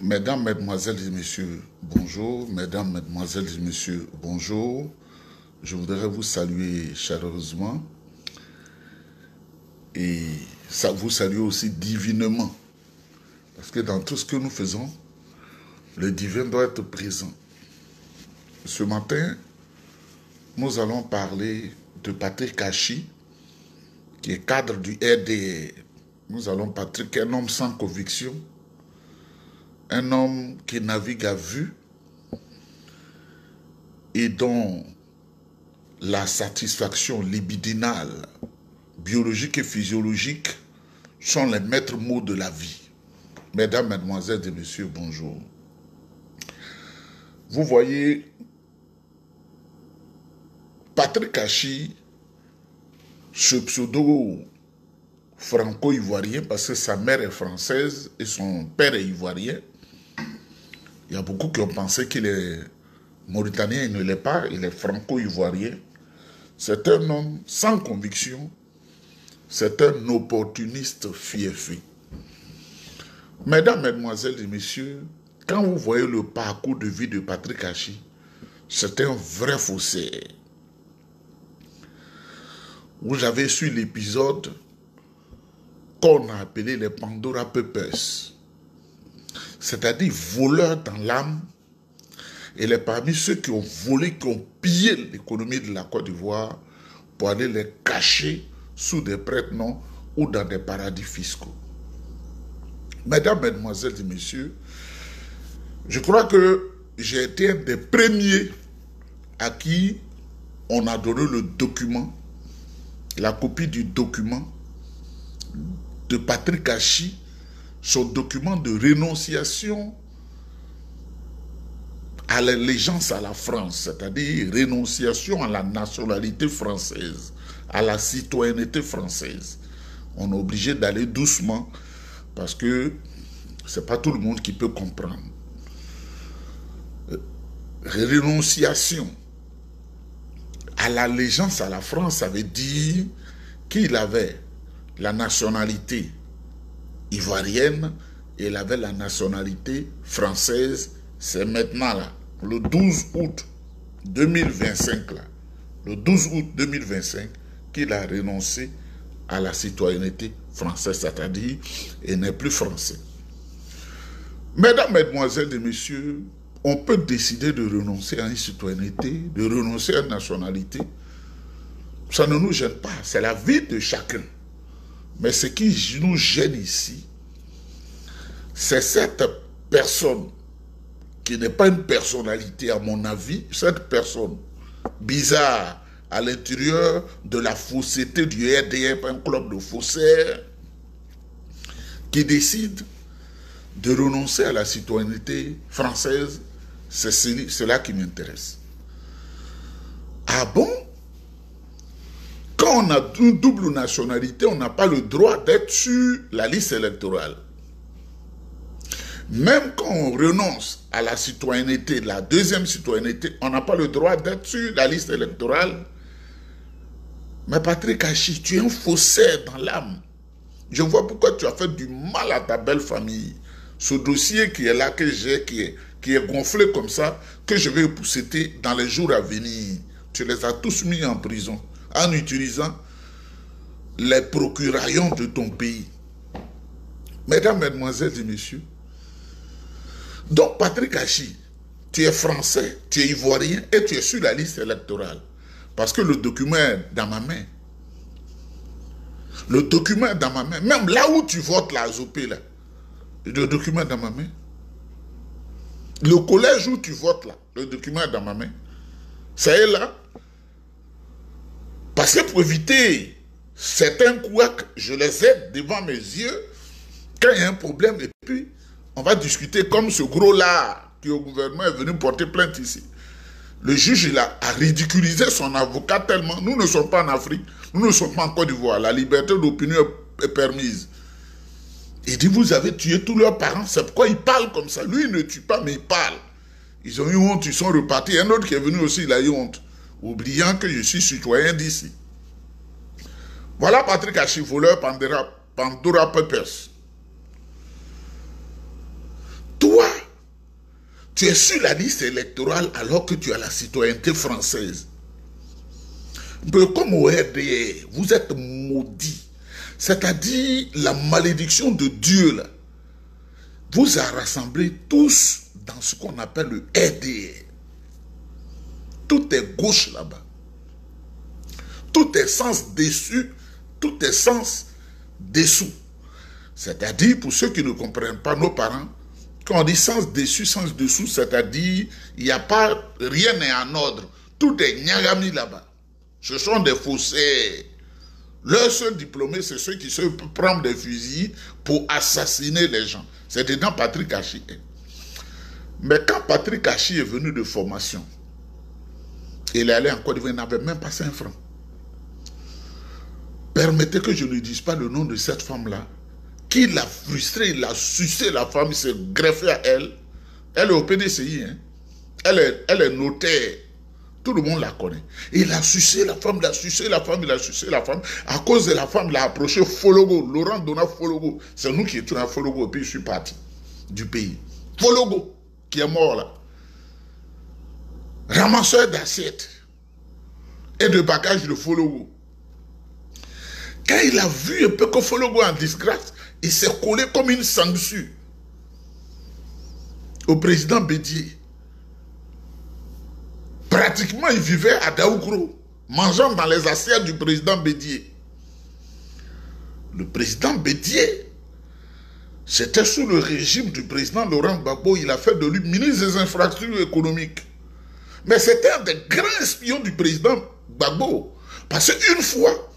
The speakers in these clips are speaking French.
Mesdames, Mesdemoiselles et Messieurs, bonjour. Mesdames, Mesdemoiselles et Messieurs, bonjour. Je voudrais vous saluer chaleureusement et vous saluer aussi divinement. Parce que dans tout ce que nous faisons, le divin doit être présent. Ce matin, nous allons parler de Patrick Kachis, qui est cadre du RDR. Nous allons Patrick, un homme sans conviction, un homme qui navigue à vue et dont la satisfaction libidinale, biologique et physiologique sont les maîtres mots de la vie. Mesdames, Mesdemoiselles et Messieurs, bonjour. Vous voyez, Patrick Kachis, ce pseudo franco-ivoirien, parce que sa mère est française et son père est ivoirien. Il y a beaucoup qui ont pensé qu'il est mauritanien, il ne l'est pas, il est franco-ivoirien. C'est un homme sans conviction, c'est un opportuniste fiefé. Mesdames, Mesdemoiselles et Messieurs, quand vous voyez le parcours de vie de Patrick Kachis, c'est un vrai faussaire. Vous avez su l'épisode qu'on a appelé les Pandora Papers, c'est-à-dire voleurs dans l'âme. Il est parmi ceux qui ont volé, qui ont pillé l'économie de la Côte d'Ivoire pour aller les cacher sous des prête-noms ou dans des paradis fiscaux. Mesdames, Mesdemoiselles et Messieurs, je crois que j'ai été un des premiers à qui on a donné le document, la copie du document de Patrick Kachis, son document de rénonciation à l'allégeance à la France, c'est-à-dire rénonciation à la nationalité française, à la citoyenneté française. On est obligé d'aller doucement parce que ce n'est pas tout le monde qui peut comprendre. Rénonciation à l'allégeance à la France, ça veut dire qu'il avait la nationalité ivoirienne et il avait la nationalité française. C'est maintenant là, le 12 août 2025 là, le 12 août 2025 qu'il a renoncé à la citoyenneté française, c'est-à-dire il n'est plus français. Mesdames, Mesdemoiselles et Messieurs, on peut décider de renoncer à une citoyenneté, de renoncer à une nationalité. Ça ne nous gêne pas, c'est la vie de chacun. Mais ce qui nous gêne ici, c'est cette personne qui n'est pas une personnalité à mon avis, cette personne bizarre à l'intérieur de la fausseté du RDF, un club de faussaires, qui décide de renoncer à la citoyenneté française. C'est cela qui m'intéresse. Ah bon? Quand on a une double nationalité, on n'a pas le droit d'être sur la liste électorale. Même quand on renonce à la citoyenneté, la deuxième citoyenneté, on n'a pas le droit d'être sur la liste électorale. Mais Patrick Kachis, tu es un faussaire dans l'âme. Je vois pourquoi tu as fait du mal à ta belle famille. Ce dossier qui est là, que j'ai, qui est gonflé comme ça, que je vais épousseter dans les jours à venir. Tu les as tous mis en prison en utilisant les procurations de ton pays. Mesdames, Mesdemoiselles et Messieurs, donc Patrick Kachis, tu es français, tu es ivoirien et tu es sur la liste électorale. Parce que le document est dans ma main. Le document est dans ma main. Même là où tu votes la Zopé, là, le document est dans ma main. Le collège où tu votes là, le document est dans ma main. Ça est là. Parce que pour éviter certains couacs, je les aide devant mes yeux quand il y a un problème et puis on va discuter comme ce gros-là qui au gouvernement est venu porter plainte ici. Le juge il a ridiculisé son avocat tellement. Nous ne sommes pas en Afrique, nous ne sommes pas en Côte d'Ivoire. La liberté d'opinion est permise. Il dit vous avez tué tous leurs parents, c'est pourquoi il parle comme ça. Lui il ne tue pas mais il parle. Ils ont eu honte, ils sont repartis. Un autre qui est venu aussi, il a eu honte. Oubliant que je suis citoyen d'ici. Voilà Patrick Kachis, voleur Pandora Papers. Toi, Tu es sur la liste électorale alors que tu as la citoyenneté française. Mais comme au RDR, vous êtes maudits. C'est-à-dire la malédiction de Dieu là vous a rassemblés tous dans ce qu'on appelle le RDR. Tout est gauche là-bas. Tout est sens dessus, tout est sens dessous. C'est-à-dire, pour ceux qui ne comprennent pas, nos parents, quand on dit sens dessus, sens dessous, c'est-à-dire, il n'y a pas, rien n'est en ordre. Tout est nyagami là-bas. Ce sont des faussaires. Leurs seuls diplômés, c'est ceux qui se prennent des fusils pour assassiner les gens. C'est dedans Patrick Hachi. Mais quand Patrick Hachi est venu de formation, il est allé en Côte d'Ivoire, il n'avait même pas 5 francs. Permettez que je ne dise pas le nom de cette femme-là, qui l'a frustré, il a sucé la femme, il s'est greffé à elle. Elle est au PDCI, hein. Elle est notaire. Tout le monde la connaît. Il a sucé la femme, il a sucé la femme, il a sucé la femme. À cause de la femme, il a approché Fologo, Laurent Donat Fologo. C'est nous qui étions à Fologo, et puis je suis parti du pays. Fologo, qui est mort là. Ramasseur d'assiettes et de bagages de Fologo. Quand il a vu un peu que Fologo est en disgrâce, il s'est collé comme une sangsue au président Bédier. Pratiquement, il vivait à Daougro, mangeant dans les assiettes du président Bédier. Le président Bédier, c'était sous le régime du président Laurent Gbagbo, il a fait de lui ministre des infrastructures économiques. Mais c'était un des grands espions du président Gbagbo. Parce qu'une fois,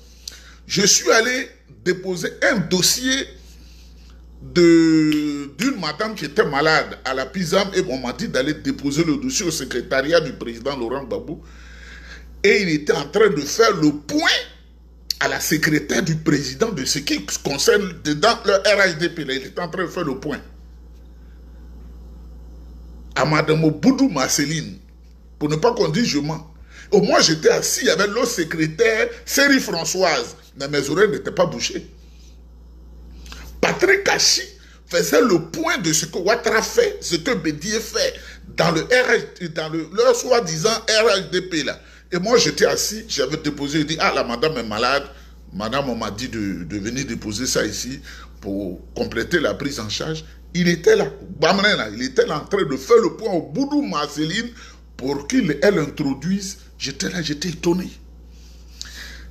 je suis allé déposer un dossier d'une madame qui était malade à la PISAM et on m'a dit d'aller déposer le dossier au secrétariat du président Laurent Gbagbo et il était en train de faire le point à la secrétaire du président de ce qui concerne dedans le RHDP. Il était en train de faire le point à madame Boudou Marceline pour ne pas qu'on dise je mens. Au moins j'étais assis, il y avait l'autre secrétaire Série Françoise, mais mes oreilles n'étaient pas bouchées. Patrick Hachi faisait le point de ce que Ouattara fait, ce que Bédier fait dans leur soi-disant RHDP là. Et moi j'étais assis, j'avais déposé, il dit ah la madame est malade, madame on m'a dit de venir déposer ça ici pour compléter la prise en charge. Il était là, il était là en train de faire le point au Boudou Marceline pour qu'elle introduise. J'étais là, j'étais étonné.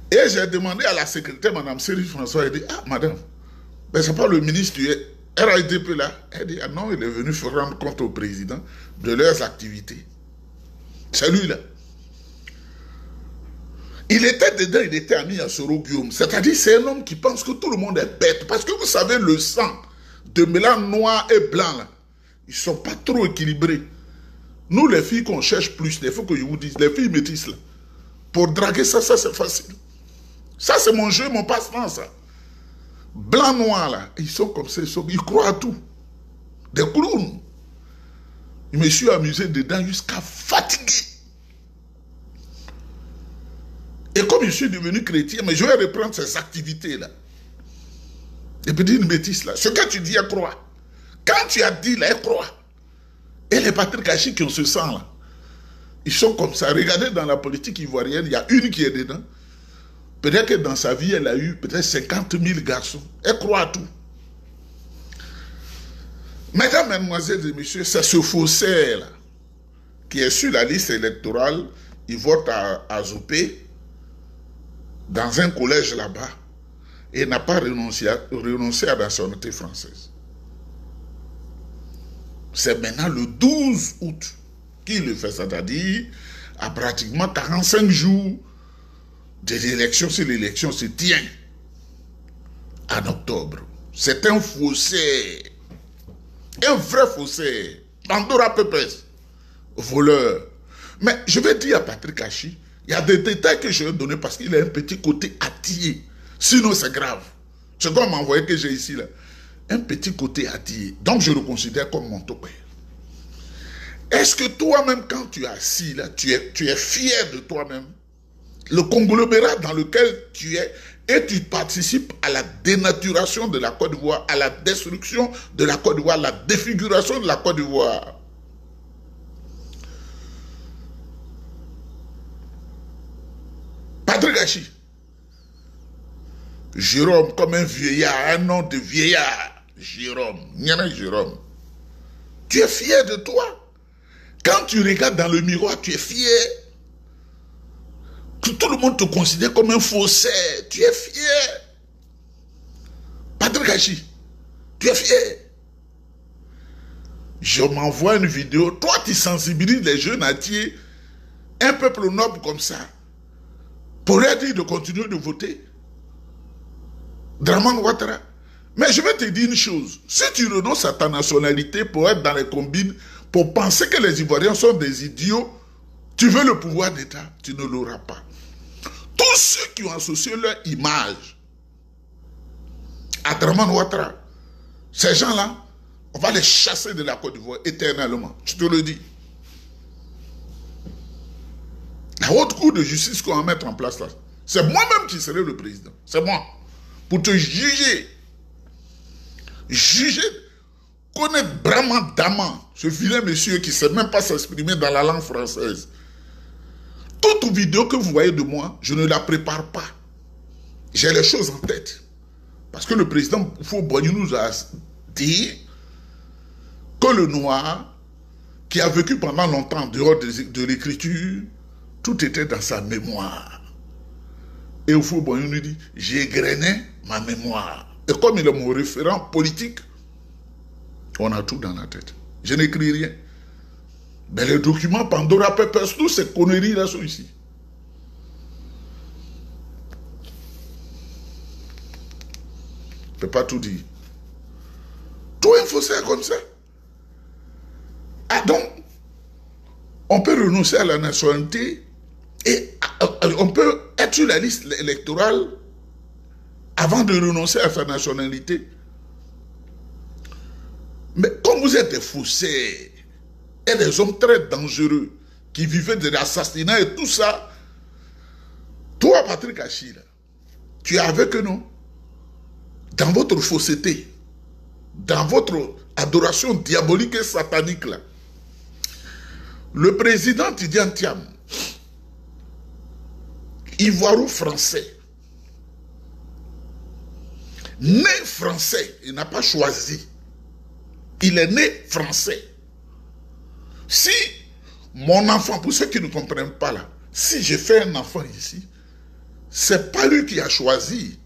Et j'ai demandé à la secrétaire, madame Série François, elle dit ah madame, mais c'est pas le ministre du RHDP là. Elle dit, ah non, il est venu se rendre compte au président de leurs activités. C'est lui là. Il était dedans, il était ami à Soro Guillaume. C'est-à-dire, c'est un homme qui pense que tout le monde est bête. Parce que vous savez, le sang de mélange noir et blanc là, ils ne sont pas trop équilibrés. Nous, les filles qu'on cherche plus, il faut que je vous dise, les filles métisses là, pour draguer ça, c'est facile. Ça, c'est mon jeu, mon passe-temps, ça. Blanc, noir, là, ils sont comme ça, ils croient à tout. Des clowns. Je me suis amusé dedans jusqu'à fatiguer. Et comme je suis devenu chrétien, mais je vais reprendre ces activités-là. Et puis dire une bêtise, là. Ce que tu dis, elle croit. Quand tu as dit, là, elle croit. Et les Patrick Hachi qui ont ce sang, là, ils sont comme ça. Regardez dans la politique ivoirienne, il y a une qui est dedans. Peut-être que dans sa vie, elle a eu peut-être 50 000 garçons. Elle croit à tout. Mesdames, mesdemoiselles et messieurs, c'est ce faussaire-là qui est sur la liste électorale. Il vote à Zopé, dans un collège là-bas, et n'a pas renoncé à la nationalité française. C'est maintenant le 12 août qu'il le fait, c'est-à-dire à pratiquement 45 jours de l'élection, si l'élection se tient en octobre. C'est un faussaire, un vrai faussaire, Pandora Pepes, voleur. Mais je vais dire à Patrick Hachi, il y a des détails que je vais donner parce qu'il a un petit côté attillé. Sinon, c'est grave. C'est comme m'envoyer que j'ai ici, là. Un petit côté attillé. Donc, je le considère comme mon topé. Est-ce que toi-même, quand tu es assis, là, tu es fier de toi-même? Le conglomérat dans lequel tu es, et tu participes à la dénaturation de la Côte d'Ivoire, à la destruction de la Côte d'Ivoire, la défiguration de la Côte d'Ivoire. Hachi. Jérôme, comme un vieillard, un nom de vieillard. Jérôme, Jérôme. Tu es fier de toi. Quand tu regardes dans le miroir, tu es fier. Tout le monde te considère comme un faussaire. Tu es fier. Patrick Hachi, tu es fier. Je m'envoie une vidéo. Toi, tu sensibilises les jeunes entiers, un peuple noble comme ça, pour leur dire de continuer de voter. Dramane Ouattara. Mais je vais te dire une chose. Si tu renonces à ta nationalité pour être dans les combines, pour penser que les Ivoiriens sont des idiots, tu veux le pouvoir d'État, tu ne l'auras pas. Tous ceux qui ont associé leur image à Dramane Ouattara, ces gens-là, on va les chasser de la Côte d'Ivoire éternellement. Je te le dis. La haute cour de justice qu'on va mettre en place là, c'est moi-même qui serai le président. C'est moi. Pour te juger. Juger, connaître Brahman Daman, ce vilain monsieur qui ne sait même pas s'exprimer dans la langue française. Toute vidéo que vous voyez de moi, je ne la prépare pas. J'ai les choses en tête. Parce que le président Houphouët-Boigny nous a dit que le noir, qui a vécu pendant longtemps dehors de l'écriture, tout était dans sa mémoire. Et Houphouët-Boigny nous dit, j'égrenais ma mémoire. Et comme il est mon référent politique, on a tout dans la tête. Je n'écris rien. Mais les documents Pandora Papers, toutes ces conneries-là sont ici. Je ne peux pas tout dire. Tout un faussaire comme ça. Ah donc, on peut renoncer à la nationalité et on peut être sur la liste électorale avant de renoncer à sa nationalité. Mais comme vous êtes des faussaires et des hommes très dangereux qui vivaient de l'assassinat et tout ça, toi, Patrick Hachi, tu es avec nous dans votre fausseté, dans votre adoration diabolique et satanique là. Le président Tidiane Thiam, ivoiro-français, né français, il n'a pas choisi. Il est né français. Si mon enfant, pour ceux qui ne comprennent pas là, si j'ai fait un enfant ici, c'est pas lui qui a choisi.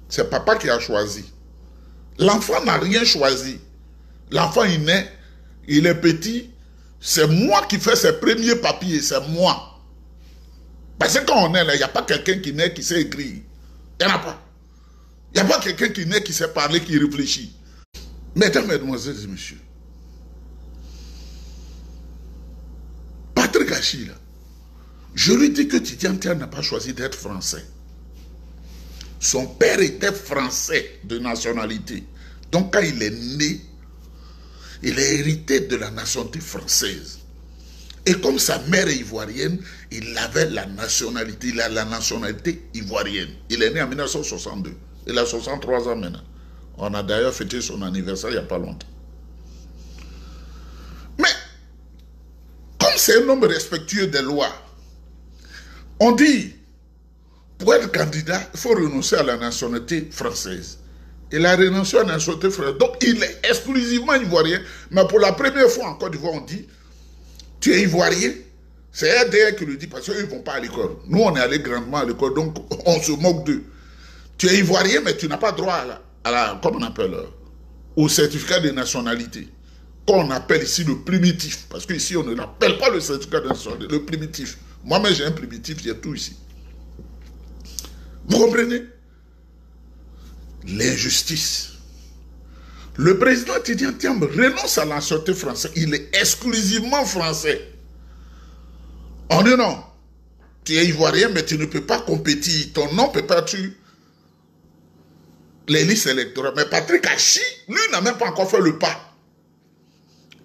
C'est papa qui a choisi. L'enfant n'a rien choisi. L'enfant il naît, il est petit, c'est moi qui fais ses premiers papiers, c'est moi. Parce que quand on est là, il n'y a pas quelqu'un qui naît qui sait écrire. Il n'y en a pas. Il n'y a pas quelqu'un qui naît qui sait parler, qui réfléchit. Mesdames, mesdemoiselles et messieurs, Patrick Hachi, là, je lui dis que Tidiane Thiam n'a pas choisi d'être français. Son père était français de nationalité. Donc quand il est né, il a hérité de la nationalité française. Et comme sa mère est ivoirienne, il avait la nationalité, il a la nationalité ivoirienne. Il est né en 1962. Il a 63 ans maintenant. On a d'ailleurs fêté son anniversaire il n'y a pas longtemps. Mais, comme c'est un homme respectueux des lois, on dit, pour être candidat, il faut renoncer à la nationalité française. Il a renoncé à la nationalité française. Donc, il est exclusivement ivoirien. Mais pour la première fois en Côte d'Ivoire, on dit, tu es ivoirien. C'est RDR qui le dit parce qu'ils ne vont pas à l'école. Nous, on est allés grandement à l'école, donc on se moque d'eux. Tu es ivoirien, mais tu n'as pas droit comment on appelle, au certificat de nationalité. Qu'on appelle ici le primitif. Parce qu'ici, on ne l'appelle pas le certificat de nationalité, le primitif. Moi-même, j'ai un primitif, j'ai tout ici. Vous comprenez? L'injustice. Le président Tidiane Thiam renonce à la nationalité française. Il est exclusivement français. On dit non. Tu es ivoirien, mais tu ne peux pas compétir. Ton nom ne peut pas être les listes électorales. Mais Patrick Hachi, lui, n'a même pas encore fait le pas.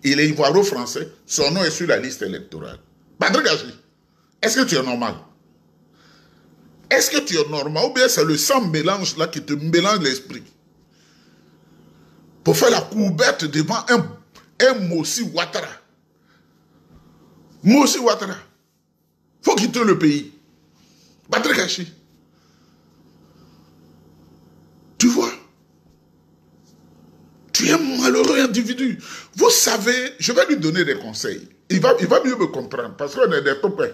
Il est ivoiro-français. Son nom est sur la liste électorale. Patrick Hachi, est-ce que tu es normal? Est-ce que tu es normal? Ou bien c'est le sang mélange là qui te mélange l'esprit? Pour faire la courbette devant un Mossi Ouattara. Mossi Ouattara. Il faut quitter le pays. Patrick Hachi. Tu vois? Tu es un malheureux individu. Vous savez, je vais lui donner des conseils. Il va mieux me comprendre parce qu'on est des copains.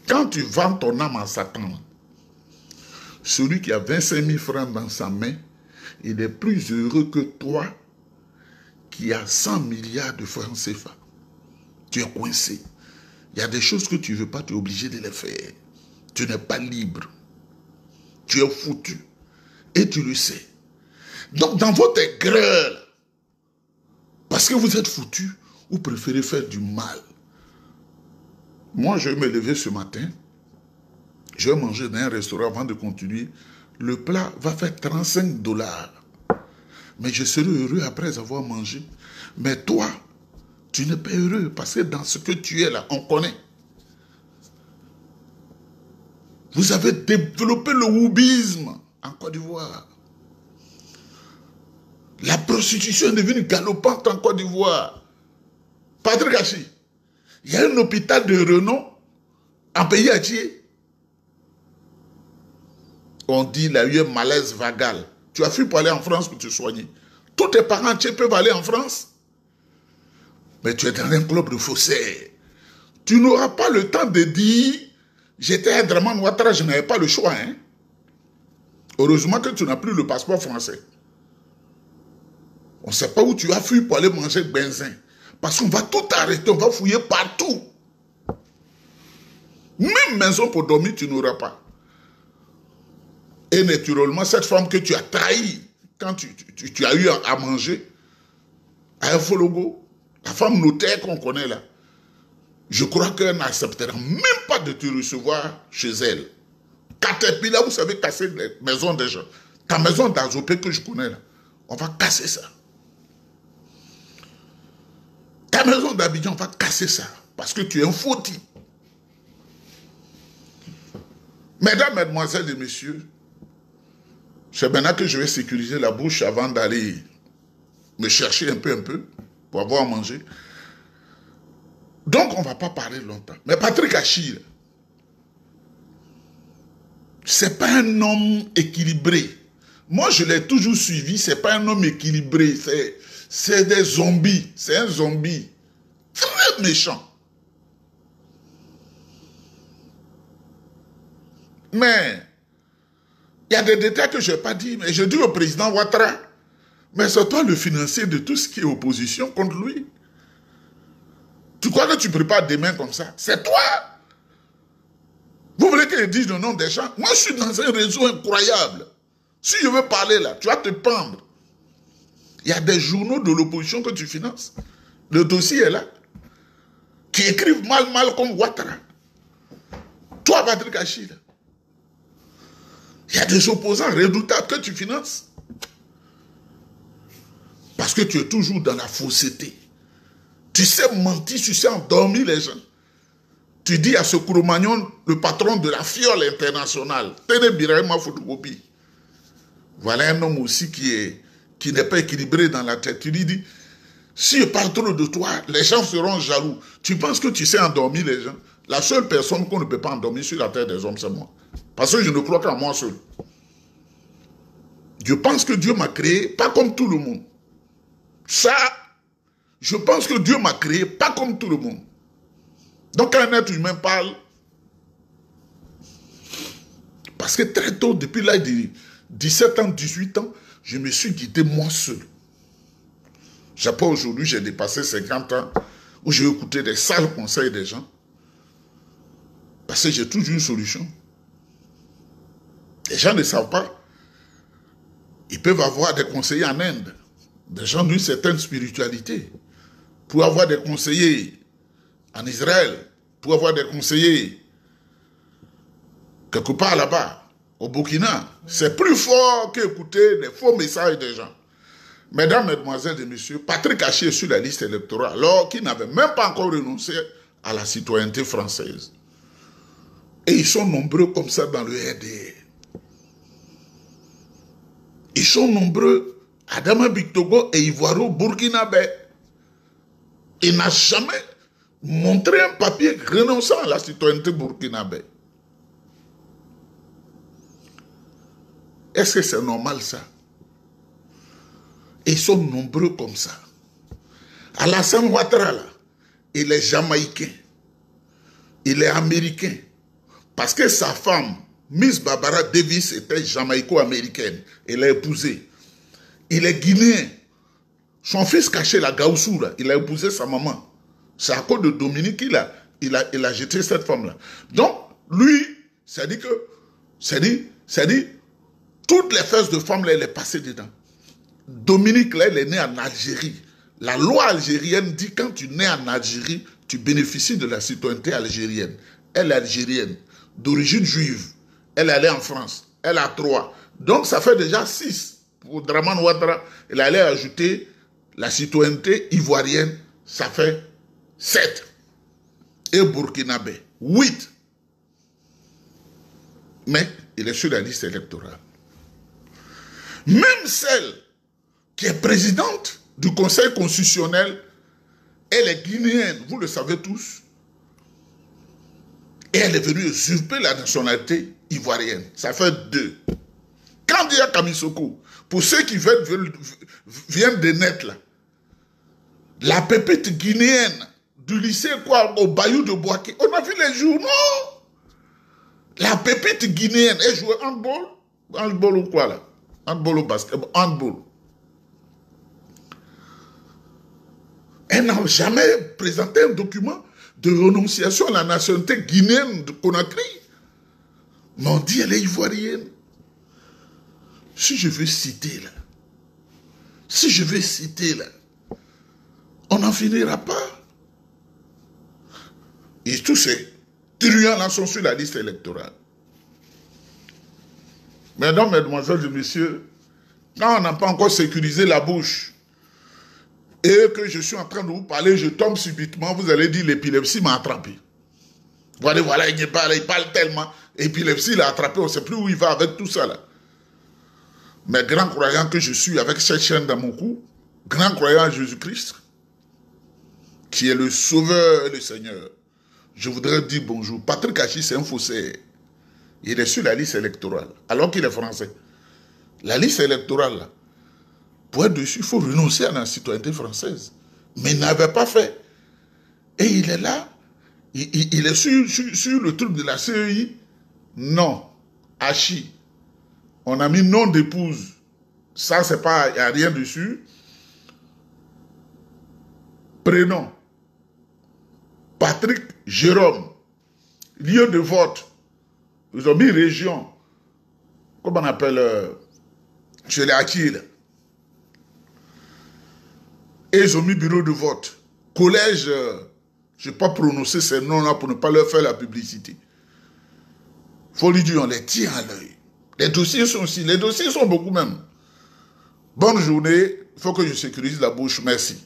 Quand tu vends ton âme à Satan, celui qui a 25 000 francs dans sa main, il est plus heureux que toi qui a 100 milliards de francs CFA. Tu es coincé. Il y a des choses que tu ne veux pas, tu es obligé de les faire. Tu n'es pas libre. Tu es foutu. Et tu le sais. Donc dans votre aigreur, parce que vous êtes foutu, vous préférez faire du mal. Moi, je vais me lever ce matin, je vais manger dans un restaurant avant de continuer. Le plat va faire 35 $. Mais je serai heureux après avoir mangé. Mais toi, tu n'es pas heureux parce que dans ce que tu es là, on connaît. Vous avez développé le woubisme en Côte d'Ivoire. La prostitution est devenue galopante en Côte d'Ivoire. Patrick Hachi, il y a un hôpital de renom en pays entier. On dit qu'il y a eu un malaise vagal. Tu as fui pour aller en France pour te soigner. Tous tes parents entiers peuvent aller en France. Mais tu es dans un club de faussaires. Tu n'auras pas le temps de dire j'étais à Draman Ouattara, je n'avais pas le choix. Hein? Heureusement que tu n'as plus le passeport français. On ne sait pas où tu as fui pour aller manger benzin. Parce qu'on va tout arrêter, on va fouiller partout. Même maison pour dormir, tu n'auras pas. Et naturellement, cette femme que tu as trahie quand tu as eu à manger, à un Fologo, la femme notaire qu'on connaît là, je crois qu'elle n'acceptera même pas de te recevoir chez elle. Caterpillar, vous savez casser les maisons des gens. Ta maison d'Azopé que je connais là, on va casser ça. Ta maison d'Abidjan, on va casser ça. Parce que tu es un faux type. Mesdames, mesdemoiselles et messieurs, c'est maintenant que je vais sécuriser la bouche avant d'aller me chercher un peu, pour avoir à manger. Donc, on ne va pas parler longtemps. Mais Patrick Hachi, ce n'est pas un homme équilibré. Moi, je l'ai toujours suivi, ce n'est pas un homme équilibré. C'est des zombies. C'est un zombie. Très méchant. Mais, il y a des détails que je n'ai pas dit, mais je dis au président Ouattara, mais c'est toi le financier de tout ce qui est opposition contre lui. Tu crois que tu prépares des mains comme ça? C'est toi. Vous voulez que je dise le nom des gens? Moi, je suis dans un réseau incroyable. Si je veux parler là, tu vas te pendre. Il y a des journaux de l'opposition que tu finances. Le dossier est là. Qui écrivent mal comme Ouattara. Toi, Patrick Hachi, là. Il y a des opposants redoutables que tu finances. Parce que tu es toujours dans la fausseté. Tu sais mentir, tu sais endormir les gens. Tu dis à ce Kouroumagnon, le patron de la fiole internationale, Tene Birahima Fotokopi. Voilà un homme aussi qui n'est pas équilibré dans la tête. Tu lui dis, si je parle trop de toi, les gens seront jaloux. Tu penses que tu sais endormir les gens? La seule personne qu'on ne peut pas endormir sur la terre des hommes, c'est moi. Parce que je ne crois qu'à moi seul. Je pense que Dieu m'a créé, pas comme tout le monde. Ça, je pense que Dieu m'a créé, pas comme tout le monde. Donc quand un être humain parle, parce que très tôt, depuis l'âge de 17 ans, 18 ans, je me suis guidé moi seul. Je sais pas, aujourd'hui, j'ai dépassé 50 ans, où j'ai écouté des sales conseils des gens. Parce que j'ai toujours une solution. Les gens ne savent pas. Ils peuvent avoir des conseillers en Inde, des gens d'une certaine spiritualité, pour avoir des conseillers en Israël, pour avoir des conseillers quelque part là-bas, au Burkina. C'est plus fort qu'écouter les faux messages des gens. Mesdames, mesdemoiselles et messieurs, Patrick Hachi est sur la liste électorale, alors qu'il n'avait même pas encore renoncé à la citoyenneté française. Et ils sont nombreux comme ça dans le RDR. Ils sont nombreux, Adama Bictogo et Ivoiro Burkinabé. Il n'a jamais montré un papier renonçant à la citoyenneté burkinabé. Est-ce que c'est normal ça? Et ils sont nombreux comme ça. Alassane Ouattara, là, il est jamaïcain. Il est américain. Parce que sa femme, Miss Barbara Davis, était jamaïco-américaine. Elle l'a épousé. Il est guinéen. Son fils caché la Gaussou, là, il a épousé sa maman. C'est à cause de Dominique qu'il a jeté cette femme-là. Donc, lui, ça dit que, toutes les fesses de femmes, là, elle est passée dedans. Dominique, là, elle est née en Algérie. La loi algérienne dit que quand tu nais en Algérie, tu bénéficies de la citoyenneté algérienne. Elle est algérienne, d'origine juive. Elle est allée en France. Elle a 3. Donc, ça fait déjà 6. Pour Dramane Ouattara, elle allait ajouter la citoyenneté ivoirienne. Ça fait 7. Et burkinabé, 8. Mais il est sur la liste électorale. Même celle qui est présidente du Conseil constitutionnel, elle est guinéenne, vous le savez tous. Et elle est venue usurper la nationalité ivoirienne. Ça fait 2. Kandia Kamisoko, pour ceux qui viennent de naître là, la pépite guinéenne du lycée au Bayou de Boaké, on a vu les journaux. La pépite guinéenne, elle jouait handball. Handball ou quoi là? Handball ou basketball? Handball. Elle n'a jamais présenté un document de renonciation à la nationalité guinéenne de Conakry. Mais on dit elle est ivoirienne. Si je veux citer là, on n'en finira pas. Et tous ces truands-là sont sur la liste électorale. Mesdames, mesdemoiselles et messieurs, quand on n'a pas encore sécurisé la bouche, et que je suis en train de vous parler, je tombe subitement, vous allez dire l'épilepsie m'a attrapé. Voilà, il parle tellement, l'épilepsie l'a attrapé, on ne sait plus où il va avec tout ça là. Mais grand croyant que je suis avec cette chaîne dans mon cou, grand croyant à Jésus-Christ, qui est le Sauveur et le Seigneur, je voudrais dire bonjour. Patrick Hachi, c'est un faussaire. Il est sur la liste électorale, alors qu'il est français. La liste électorale, là, pour être dessus, il faut renoncer à la citoyenneté française. Mais il n'avait pas fait. Et il est là, il est sur le truc de la CEI. Non, Hachi. On a mis nom d'épouse. Ça, c'est pas, il n'y a rien dessus. Prénom. Patrick Jérôme. Lieu de vote. Ils ont mis région. Comment on appelle chez les Akil. Et ils ont mis bureau de vote. Collège, je n'ai pas prononcé ces noms-là pour ne pas leur faire la publicité. Il faut lui dire, on les tient à l'œil. Les dossiers sont aussi, les dossiers sont beaucoup même. Bonne journée, il faut que je sécurise la bouche, merci.